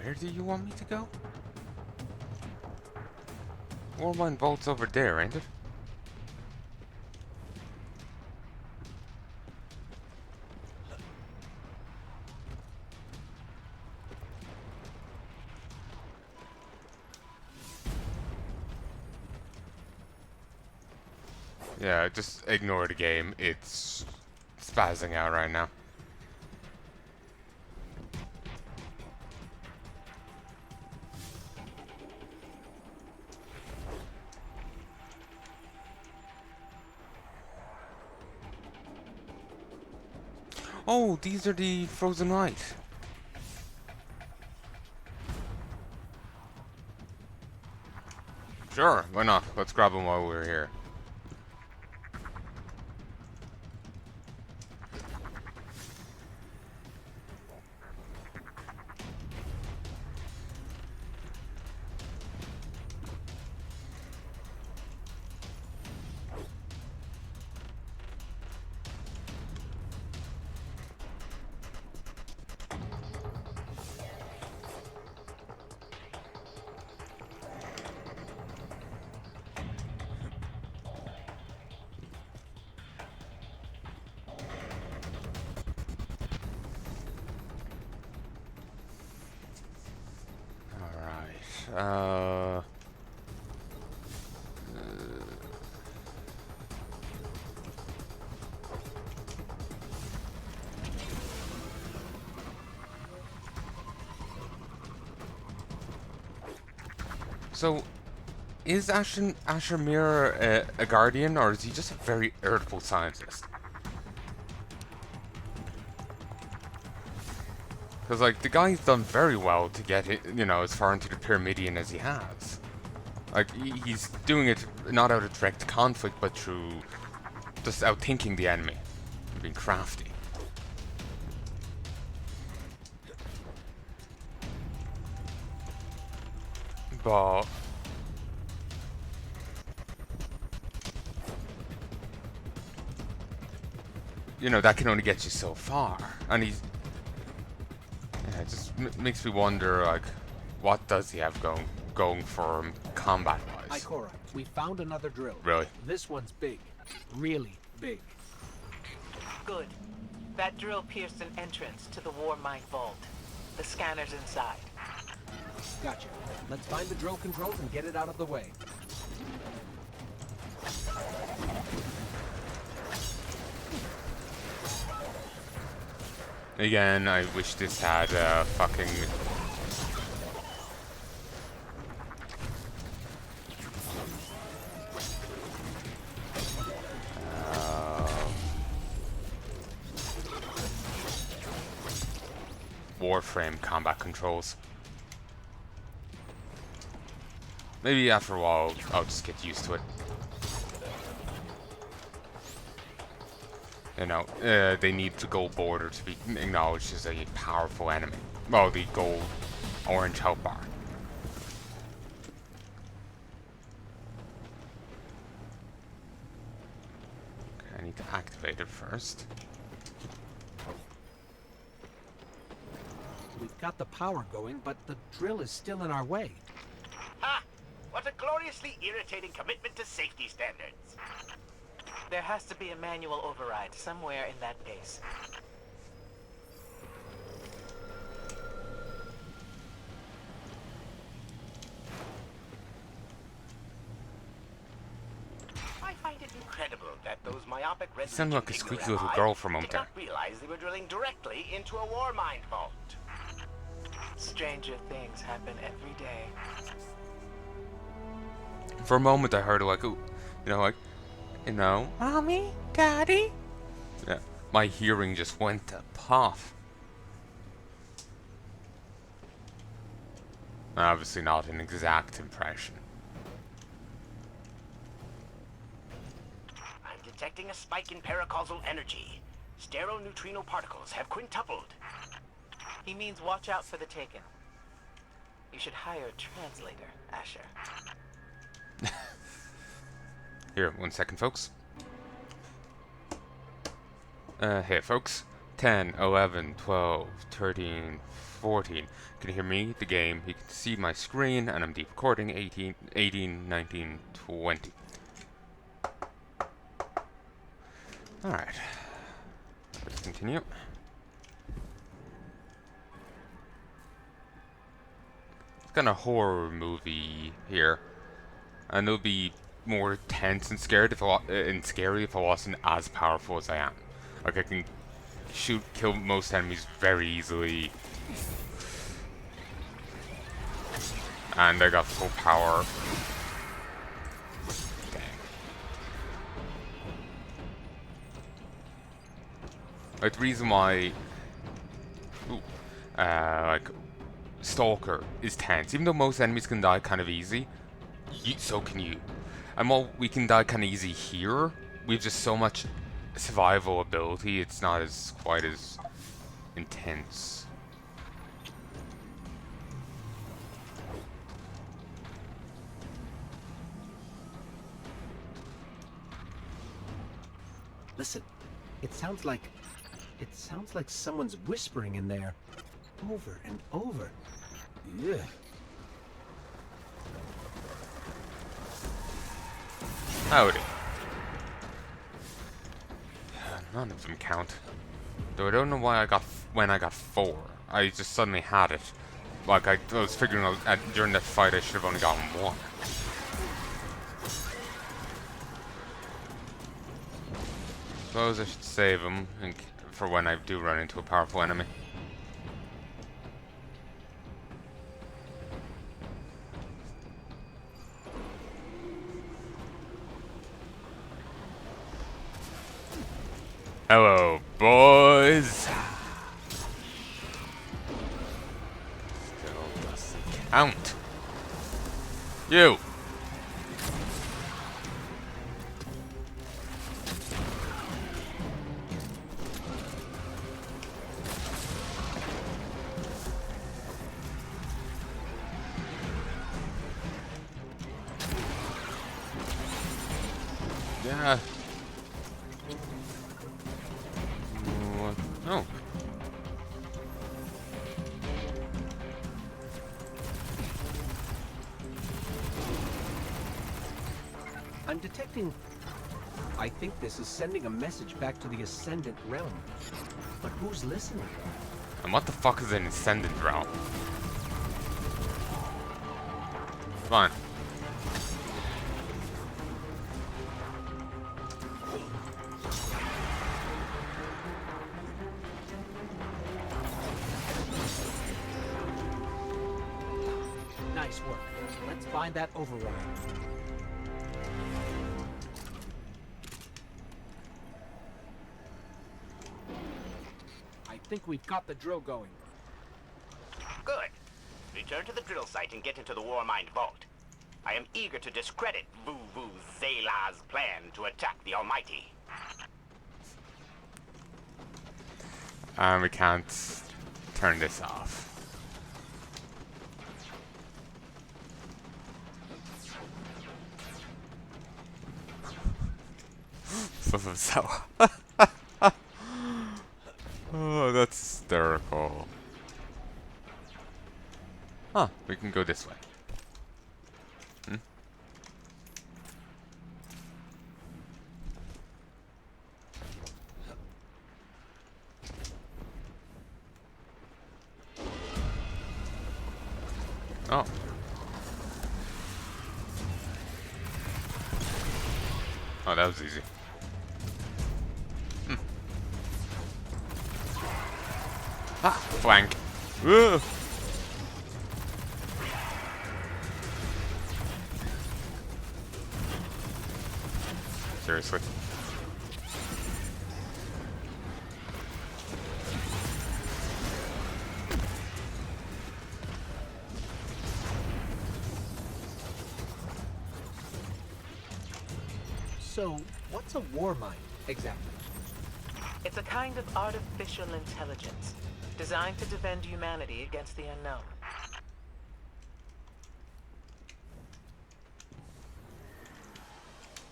Where do you want me to go? Warmine Vault's over there, ain't it? Yeah, just ignore the game. It's spazzing out right now. Oh, these are the frozen light. Sure, why not? Let's grab them while we're here. Uh, so, is Asher Mirror a guardian, or is he just a very irritable scientist? Because, like, the guy's done very well to get it, you know, as far into the Pyramidion as he has. Like, he's doing it not out of direct conflict, but through just outthinking the enemy and being crafty. But you know, that can only get you so far, and he's it just makes me wonder, like, what does he have going for him combat-wise? Ikora, we found another drill. Really? This one's big. Really big. Good. That drill pierced an entrance to the War Mine Vault. The scanner's inside. Gotcha. Let's find the drill controls and get it out of the way. Again, I wish this had fucking... Warframe combat controls. Maybe after a while, I'll just get used to it. You know, they need the gold border to be acknowledged as a powerful enemy. Well, the gold orange health bar. Okay, I need to activate it first. We've got the power going, but the drill is still in our way. Ha! What a gloriously irritating commitment to safety standards. There has to be a manual override somewhere in that base. I find it incredible that those myopic red Sound like a Legion squeaky ignorant little eye girl for a moment did there. not realize they were drilling directly into a war mine vault. Stranger things happen every day. For a moment, I heard like, ooh, Mommy, Daddy. Yeah, my hearing just went to pot. Obviously, not an exact impression. I'm detecting a spike in paracausal energy. Sterile neutrino particles have quintupled. He means watch out for the Taken. You should hire a translator, Asher. Here, 1 second, folks. Hey, folks. 10, 11, 12, 13, 14. You can hear me, the game. You can see my screen, and I'm deep recording. 18, 18, 19, 20. Alright. Let's continue. It's kind of horror movie here. And it'll be more tense and scared if scary if I wasn't as powerful as I am. Like I can kill most enemies very easily. And I got full power. Dang. Like the reason why like Stalker is tense, even though most enemies can die kind of easy, so can you. And while we can die kind of easy here, we have just so much survival ability, it's not as quite as intense. Listen, it sounds like someone's whispering in there, over and over. Yeah. Howdy. None of them count. Though I don't know why when I got 4. I just suddenly had it. Like I was figuring out during that fight I should have only gotten 1. Suppose I should save them for when I do run into a powerful enemy. Hello, boys! Still doesn't count. You! Yeah. Oh. I'm detecting... I think this is sending a message back to the Ascendant Realm. But who's listening? And what the fuck is an Ascendant Realm? Fine. Nice work. Let's find that override. I think we've got the drill going. Good. Return to the drill site and get into the Warmind vault. I am eager to discredit Vuvu Zela's plan to attack the Almighty. And we can't turn this off. So oh, that's hysterical. Huh, we can go this way. Hmm? Oh. Oh, that was easy. Ah, flank. Ugh. Seriously. So, what's a war mine, exactly? It's a kind of artificial intelligence designed to defend humanity against the unknown.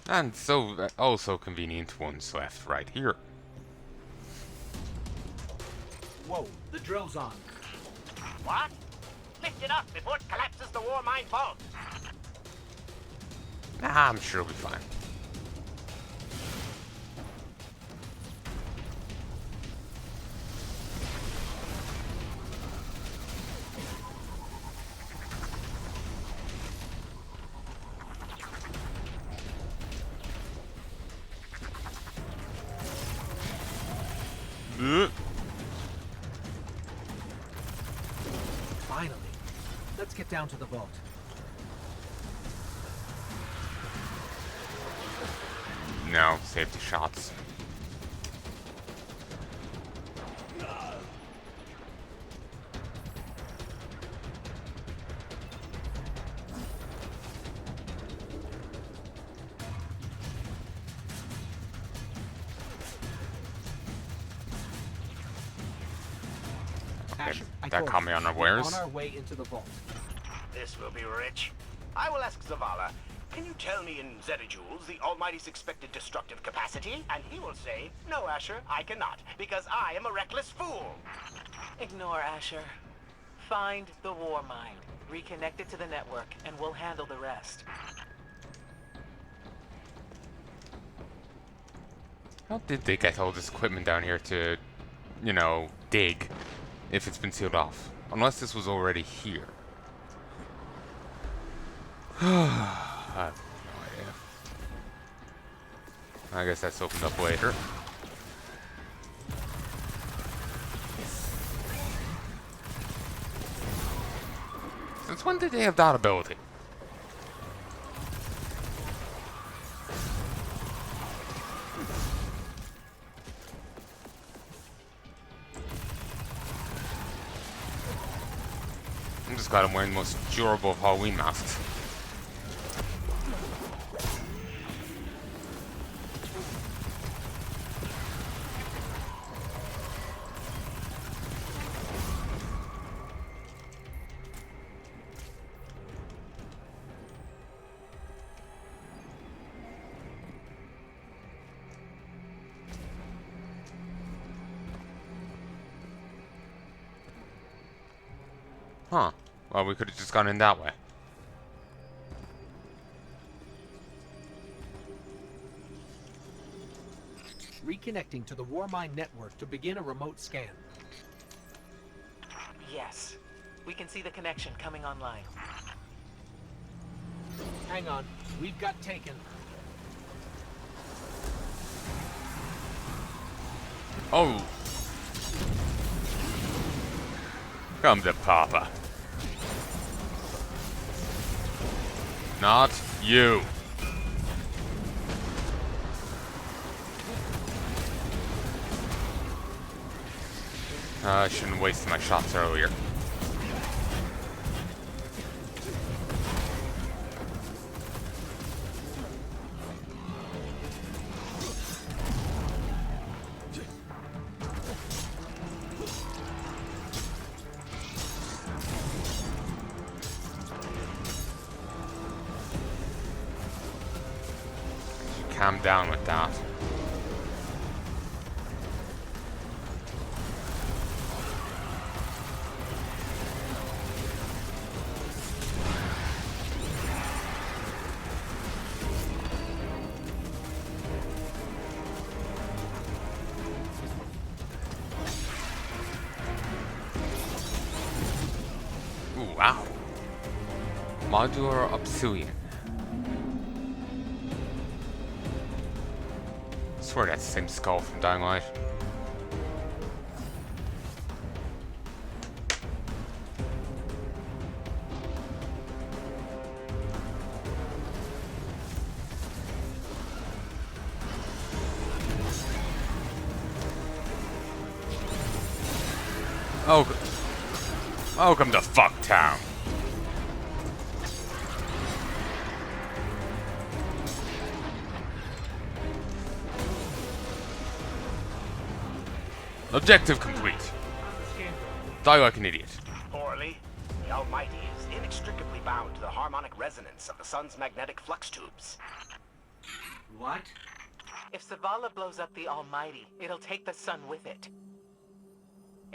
And so, also convenient ones left right here. Whoa, the drill's on. What? Lift it up before it collapses the war mine vault. Ah, I'm sure it'll be fine. Finally. Let's get down to the vault. No, safety shots. Asher, I That told caught you, me we're unawares. on our way into the vault. This will be rich. I will ask Zavala, can you tell me in zettajoules the Almighty's expected destructive capacity? And he will say, no, Asher, I cannot, because I am a reckless fool. Ignore Asher. Find the war mine, reconnect it to the network, and we'll handle the rest. How did they get all this equipment down here to, you know, dig if it's been sealed off? Unless this was already here. I have no idea. I guess that's opened up later. Since when did they have that ability? I'm just glad I'm wearing the most durable of Halloween masks. Huh. Well, we could have just gone in that way. Reconnecting to the war mine network to begin a remote scan. Yes. We can see the connection coming online. Hang on, we've got taken. Oh. Come to Papa. Not you. I shouldn't have wasted my shots earlier. Calm down with that. Ooh, wow. Modular obsidian. I swear that's the same skull from Dying Light. Oh, welcome to Fucktown. Objective complete. Die like an idiot. Poorly. The Almighty is inextricably bound to the harmonic resonance of the sun's magnetic flux tubes. What? If Zavala blows up the Almighty, it'll take the sun with it.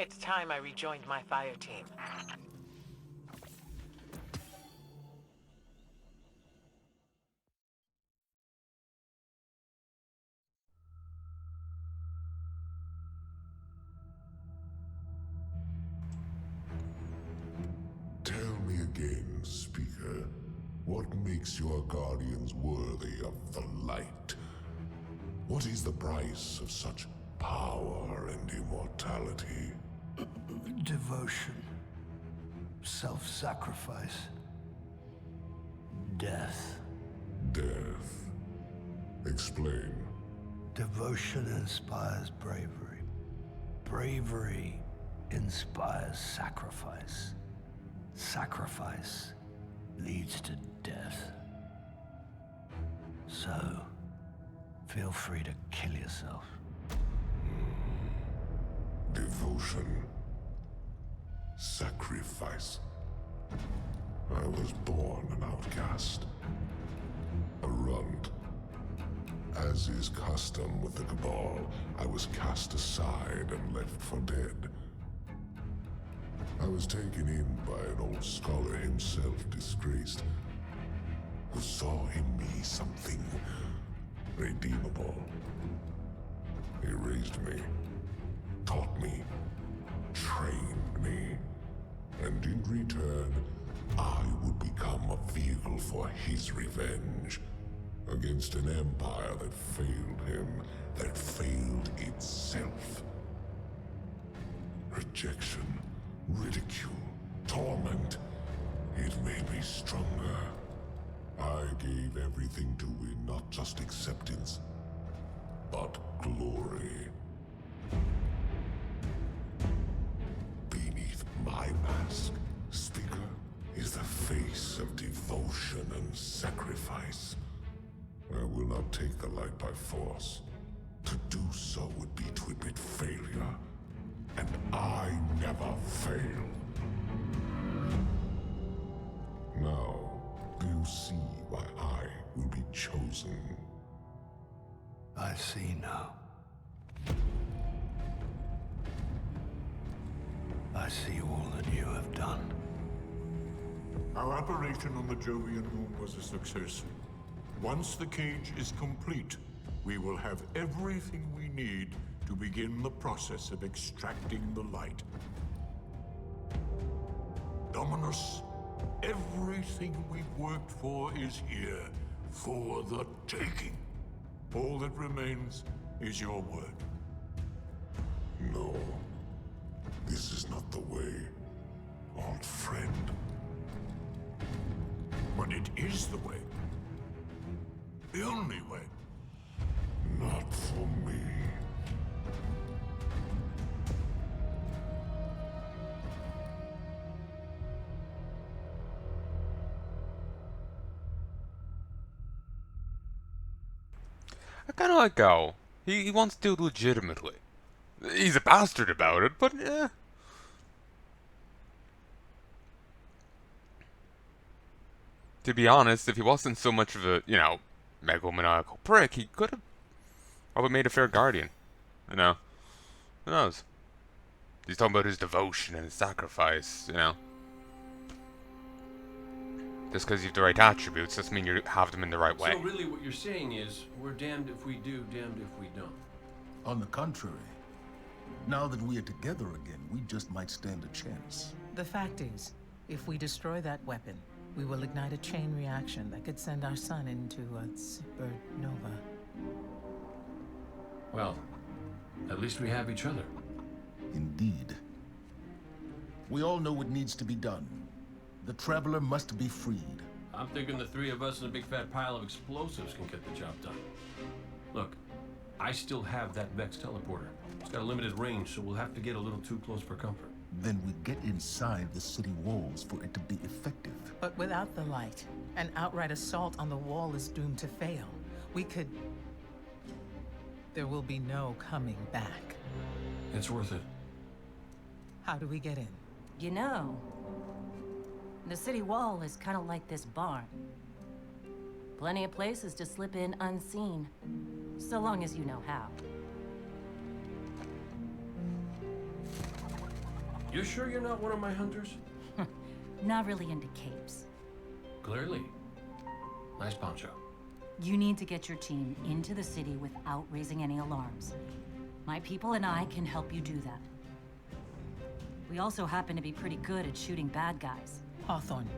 It's time I rejoined my fire team. Tell me again, Speaker, what makes your guardians worthy of the light? What is the price of such power and immortality? Devotion. Self-sacrifice. Death. Death. Explain. Devotion inspires bravery. Bravery inspires sacrifice. Sacrifice leads to death. So, feel free to kill yourself. Devotion. Sacrifice. I was born an outcast. A runt. As is custom with the Cabal, I was cast aside and left for dead. I was taken in by an old scholar himself, disgraced, who saw in me something redeemable. He raised me, taught me, trained me, and in return, I would become a vehicle for his revenge against an empire that failed him, that failed itself. Rejection, ridicule, torment. It made me stronger. I gave everything to win not just acceptance, but glory. Beneath my mask, Speaker, is the face of devotion and sacrifice. I will not take the light by force. To do so would be to admit failure. And I never fail. Now, do you see why I will be chosen? I see now. I see all that you have done. Our operation on the Jovian moon was a success. Once the cage is complete, we will have everything we need to begin the process of extracting the light. Dominus, everything we've worked for is here, for the taking. All that remains is your word. No. This is not the way, old friend. But it is the way. The only way. Not for me. I kind of like Gal. He wants to do it legitimately. He's a bastard about it, but eh. To be honest, if he wasn't so much of a, megalomaniacal prick, he could have probably made a fair guardian. Who knows? He's talking about his devotion and his sacrifice, Just because you have the right attributes doesn't mean you have them in the right way. So really what you're saying is, we're damned if we do, damned if we don't. On the contrary, now that we are together again, we just might stand a chance. The fact is, if we destroy that weapon, we will ignite a chain reaction that could send our sun into a supernova. Well, at least we have each other. Indeed. We all know what needs to be done. The Traveler must be freed. I'm thinking the three of us and a big fat pile of explosives can get the job done. Look, I still have that Vex teleporter. It's got a limited range, so we'll have to get a little too close for comfort. Then we get inside the city walls for it to be effective. But without the light, an outright assault on the wall is doomed to fail. We could... There will be no coming back. It's worth it. How do we get in? You know, the city wall is kind of like this barn. Plenty of places to slip in unseen, so long as you know how. You sure you're not one of my hunters? Not really into capes. Clearly. Nice poncho. You need to get your team into the city without raising any alarms. My people and I can help you do that. We also happen to be pretty good at shooting bad guys. Hawthorne,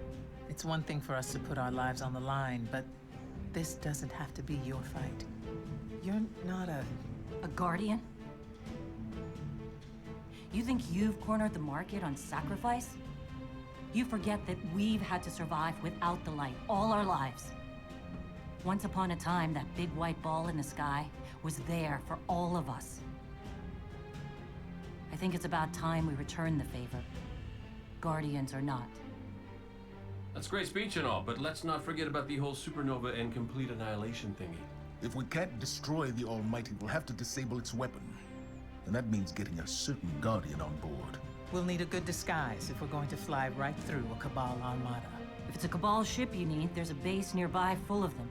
it's one thing for us to put our lives on the line, but this doesn't have to be your fight. You're not a guardian? You think you've cornered the market on sacrifice? You forget that we've had to survive without the light all our lives. Once upon a time, that big white ball in the sky was there for all of us. I think it's about time we return the favor. Guardians or not. That's great speech and all, but let's not forget about the whole supernova and complete annihilation thingy. If we can't destroy the Almighty, we'll have to disable its weapon. And that means getting a certain Guardian on board. We'll need a good disguise if we're going to fly right through a Cabal armada. If it's a Cabal ship you need, there's a base nearby full of them.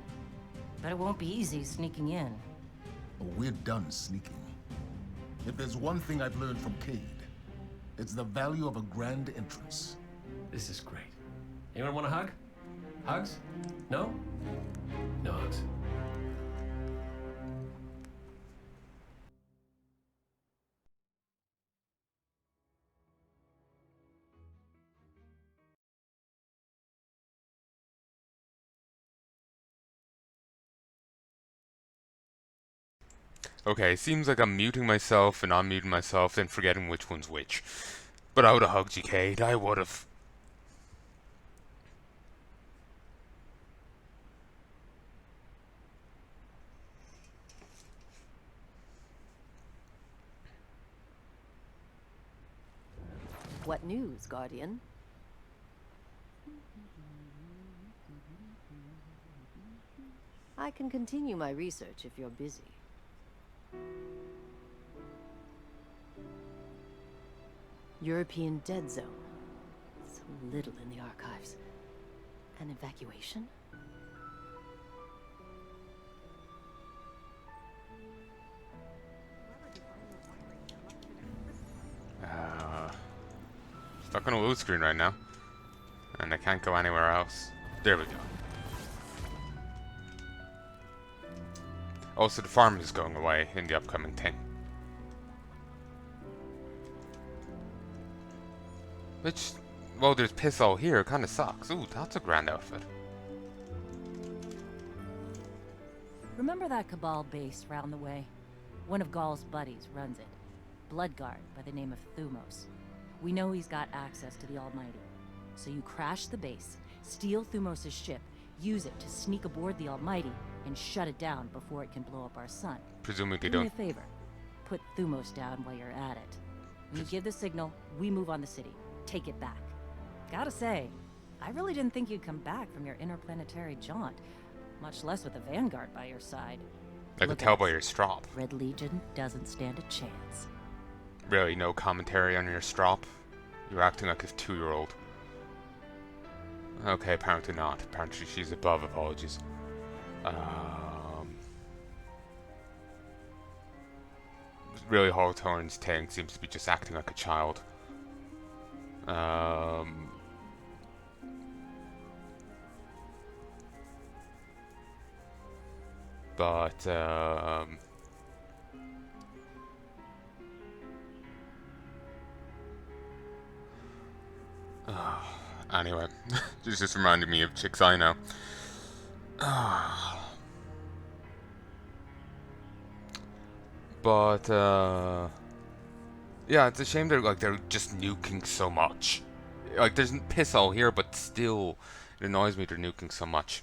But it won't be easy sneaking in. Oh, we're done sneaking. If there's one thing I've learned from Cade, it's the value of a grand entrance. This is great. Anyone want a hug? Hugs? No? No hugs. Okay, seems like I'm muting myself and unmuting myself and forgetting which one's which. But I would've hugged you, Cade. I would've. What news, Guardian? I can continue my research if you're busy. European dead zone. So little in the archives. An evacuation? Stuck on a load screen right now. And I can't go anywhere else. There we go. Also, the farm is going away in the upcoming thing. Which, well, there's piss all here. It kind of sucks. Ooh, that's a grand outfit. Remember that Cabal base round the way? One of Gaul's buddies runs it. Bloodguard by the name of Thumos. We know he's got access to the Almighty. So you crash the base, steal Thumos' ship, use it to sneak aboard the Almighty, and shut it down before it can blow up our sun. Presumably Do me don't. a favor. Put Thumos down while you're at it. When you give the signal, we move on the city. Take it back. Gotta say, I really didn't think you'd come back from your interplanetary jaunt, much less with a Vanguard by your side. I could tell by your strop. Red Legion doesn't stand a chance. Really, no commentary on your strop? You're acting like a 2-year-old. Okay, apparently not. Apparently she's above apologies. Really, Hawthorne's thing seems to be just acting like a child. Anyway, this just reminded me of chicks I know. Yeah, it's a shame they're just nuking so much. Like, there's piss all here, but still, it annoys me they're nuking so much.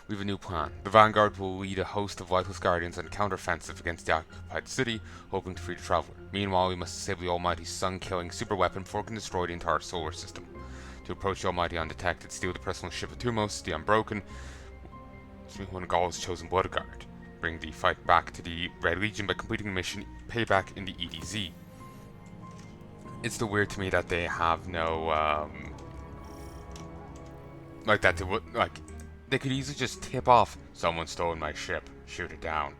We have a new plan. The Vanguard will lead a host of Vital's Guardians on a counteroffensive against the occupied city, hoping to free the Traveler. Meanwhile, we must disable the Almighty's sun-killing superweapon before it can destroy the entire solar system. To approach the Almighty undetected, steal the personal ship of Thumos, the Unbroken, one of Gaul's chosen bodyguard. Bring the fight back to the Red Legion by completing the mission Payback in the EDZ. It's still weird to me that they have no, like that they would, like, they could easily just tip off, someone stole my ship, shoot it down.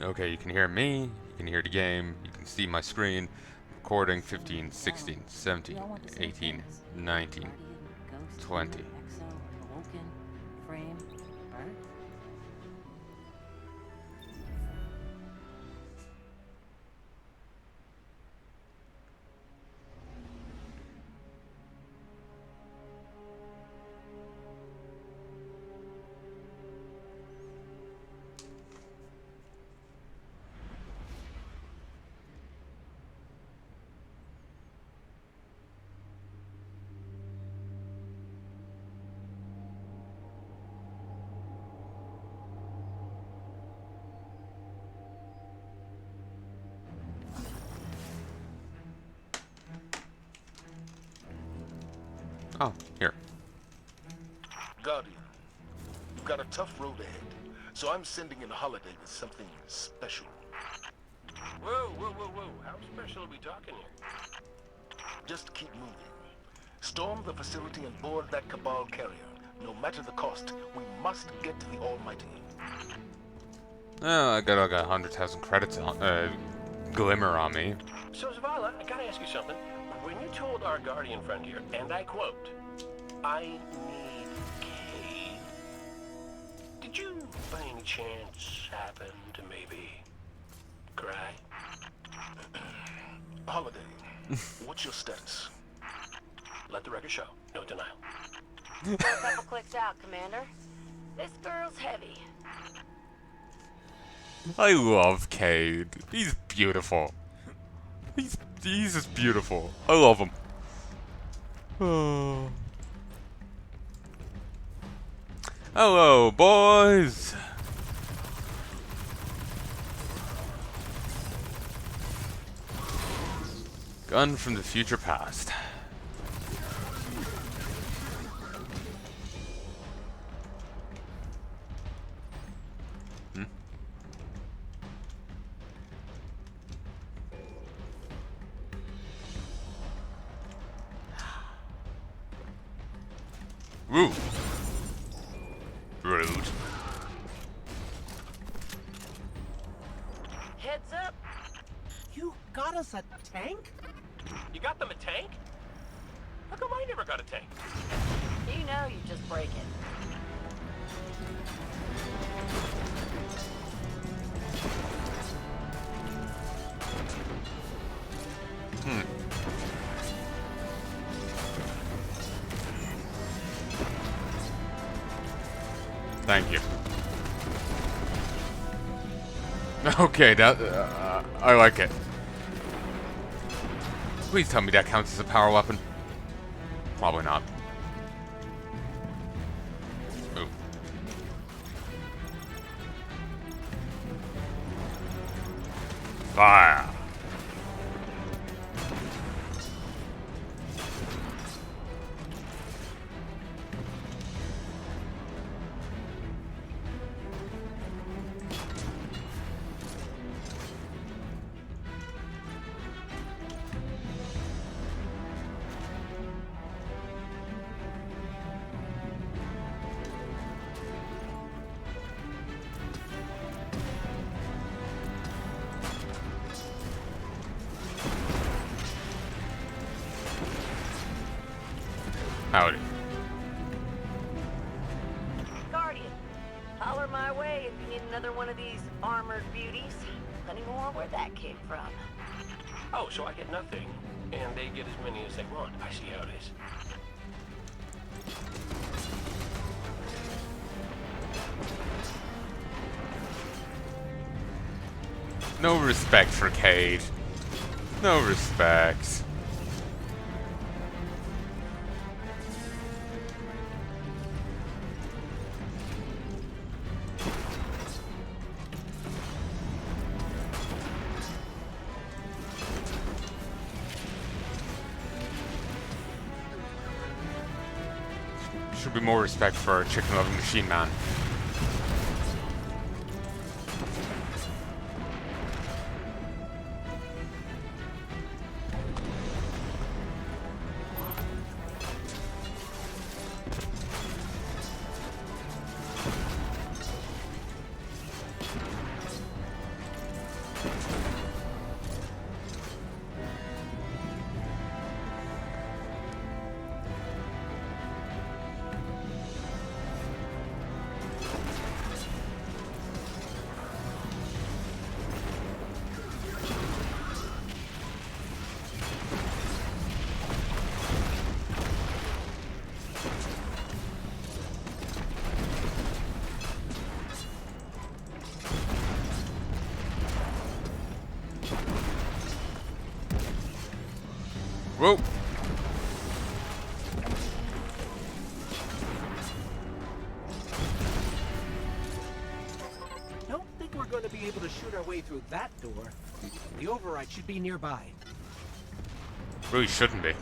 Okay, you can hear me, you can hear the game, you can see my screen. Recording 15, 16, 17, 18, 19, 20. Frame, birth? Oh, here. Guardian, you've got a tough road ahead, so I'm sending in Holiday with something special. Whoa, whoa, whoa, whoa. How special are we talking here? Just keep moving. Storm the facility and board that Cabal carrier. No matter the cost, we must get to the Almighty. Oh, I got like 100,000 credits on, glimmer on me. So, Zavala, I gotta ask you something. When you told our Guardian friend here, and I quote, "I need Cade," did you, by any chance, happen to maybe cry? Holiday, what's your status? Let the record show. No denial. A couple clicks out, Commander. This girl's heavy. I love Cade. He's beautiful. He's just beautiful. I love him. Oh. Hello, boys. Gun from the future past. Woo. Rude. Heads up. You got us a tank? You got them a tank? How come I never got a tank? You know you just break it. Thank you. Okay, that I like it. Please tell me that counts as a power weapon. Probably not. Ooh. Fire. Howdy. Guardian, holler my way if you need another one of these armored beauties. Plenty more where that came from. Oh, so I get nothing, and they get as many as they want. I see how it is. No respect for Cade. No respect. Should be more respect for our chicken-loving machine man. Whoa! Don't think we're going to be able to shoot our way through that door. The override should be nearby. Really shouldn't be.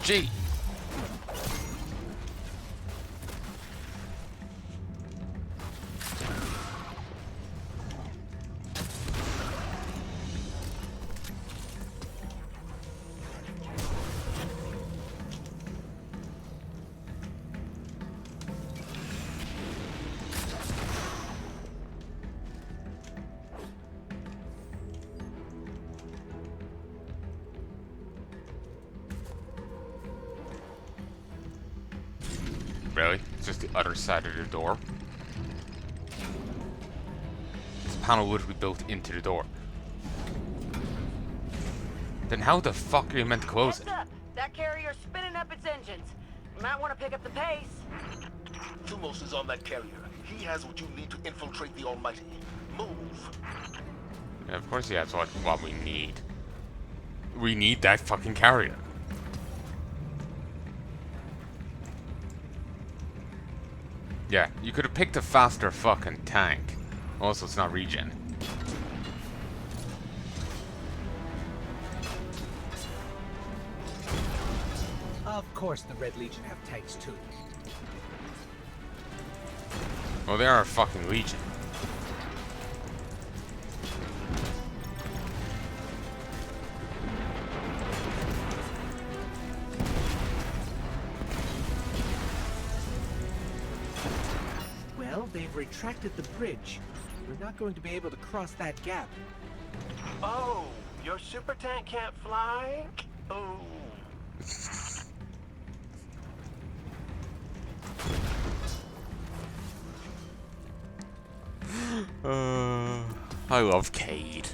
Gee. Really? It's just the other side of the door? This panel would be built into the door. Then how the fuck are you meant to close it? Heads up! That carrier's spinning up its engines. You might want to pick up the pace. Thumos is on that carrier. He has what you need to infiltrate the Almighty. Move! Yeah, of course he has what we need. We need that fucking carrier. Yeah, you could have picked a faster fucking tank. Also, it's not regen. Of course the Red Legion have tanks too. Well, they are a fucking legion. Well, they've retracted the bridge. We're not going to be able to cross that gap. Oh, your super tank can't fly? Oh. I love Cade.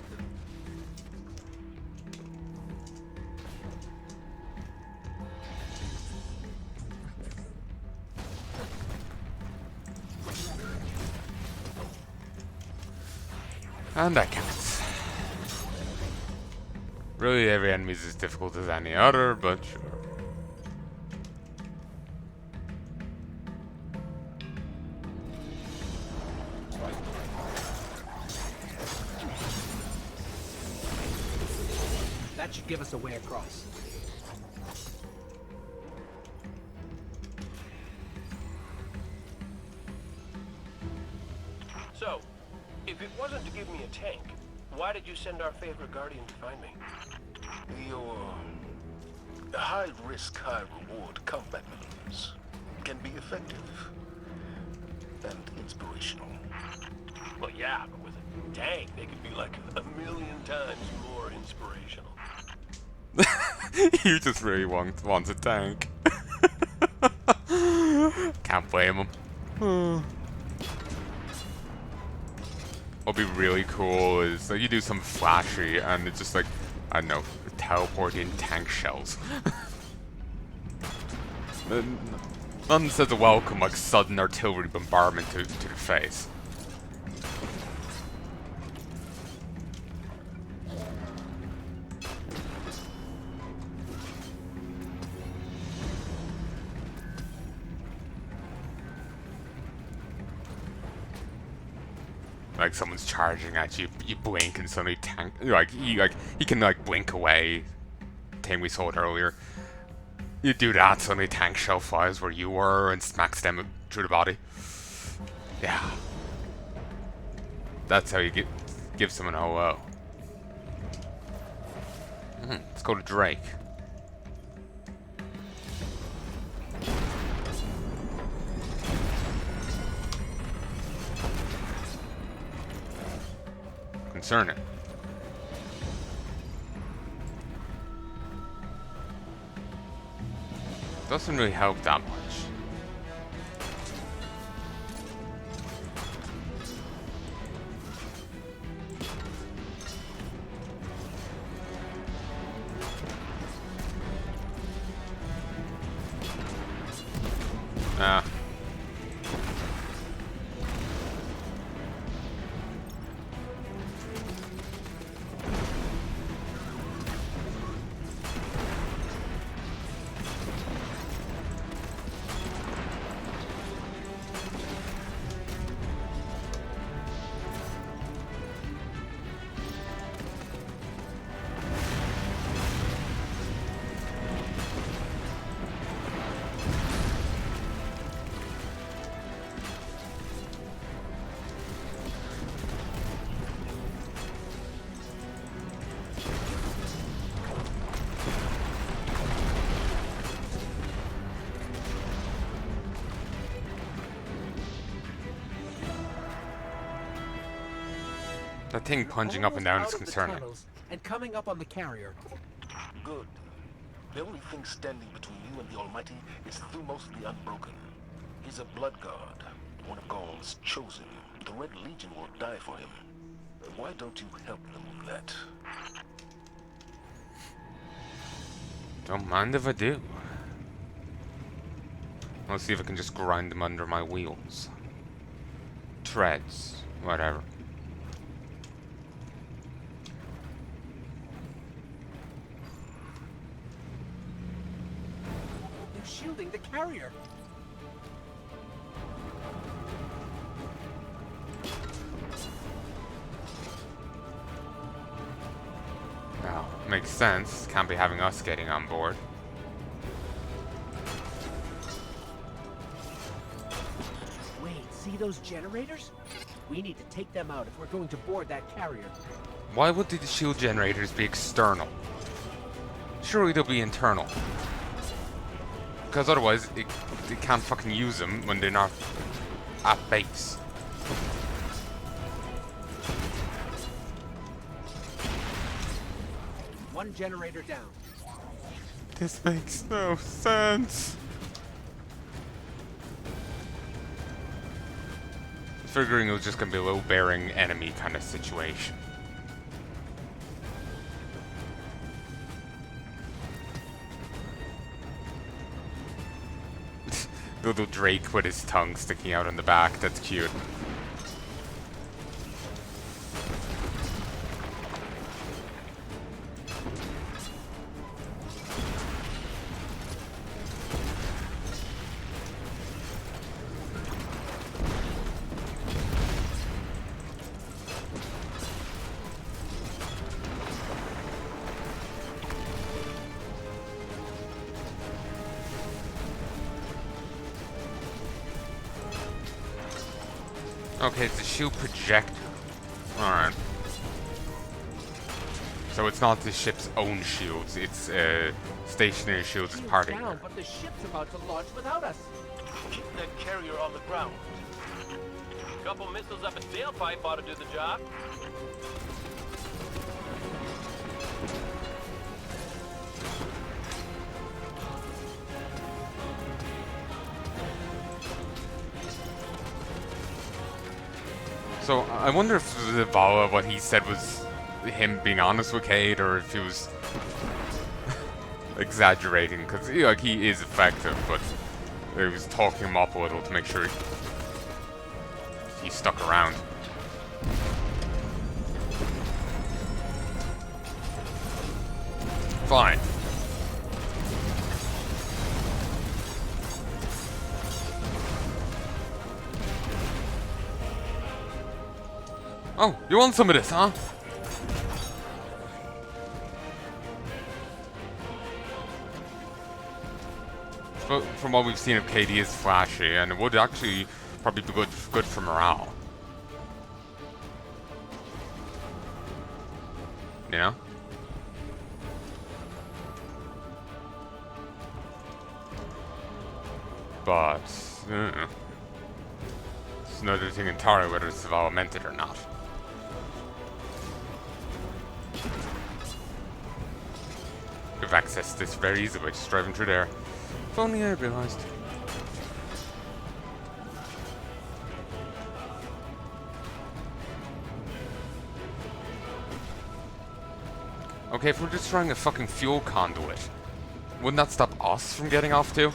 And I can't. Really, every enemy is as difficult as any other, but sure. That should give us a way across. So, if it wasn't to give me a tank, why did you send our favorite guardian to find me? Your high-risk, high-reward combat maneuvers can be effective and inspirational. Well, yeah, but with a tank, they could be like a million times more inspirational. You just really wants a tank. Can't blame him. What'd be really cool is like you do some flashy and it's just like, I don't know, teleport in tank shells. None says a welcome like sudden artillery bombardment to the face. Like someone's charging at you, you blink and suddenly tank he can like blink away. Thing we saw it earlier. You do that, suddenly tank shell flies where you were and smacks them through the body. Yeah. That's how you give someone a hello. Let's go to Drake. Concerning. Doesn't really help that much. Ah. That thing plunging up and down is concerning. And coming up on the carrier. Good. The only thing standing between you and the Almighty is Thumos the Unbroken. He's a blood god, one of Gaul's chosen. The Red Legion will die for him. Why don't you help them with that? Don't mind if I do. Let's see if I can just grind them under my wheels. Treads, whatever. They're shielding the carrier. Now, makes sense. Can't be having us getting on board. Wait, see those generators? We need to take them out if we're going to board that carrier. Why would the shield generators be external? Surely they'll be internal. Because otherwise, it can't fucking use them when they're not at base. One generator down. This makes no sense. Figuring it was just gonna be a low bearing enemy kind of situation. Little Drake with his tongue sticking out in the back, that's cute. Okay, it's a shield projector. Alright. So it's not the ship's own shields, it's stationary shields as part of it. But the ship's about to launch without us. Keep that carrier on the ground. A couple missiles up a tailpipe ought to do the job. So I wonder if the Vala, what he said was him being honest with Cade, or if he was exaggerating, because like, he is effective, but he was talking him up a little to make sure he stuck around. Fine. Oh, you want some of this, huh? But from what we've seen of Cade, he is flashy, and it would actually probably be good for morale. You know? But it's another thing entirely whether it's Zavala meant it or not. We have access to this very easily by just driving through there. If only I realized. Okay, if we're destroying a fucking fuel conduit, wouldn't that stop us from getting off too?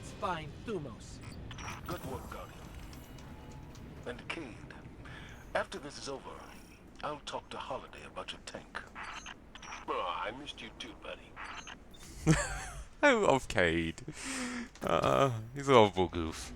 Let's find Thumos. Good work, Guardian. And Cade, after this is over, I'll talk to Holiday about your tank. Oh, I missed you too, buddy. I love Cade. He's a lovable goof.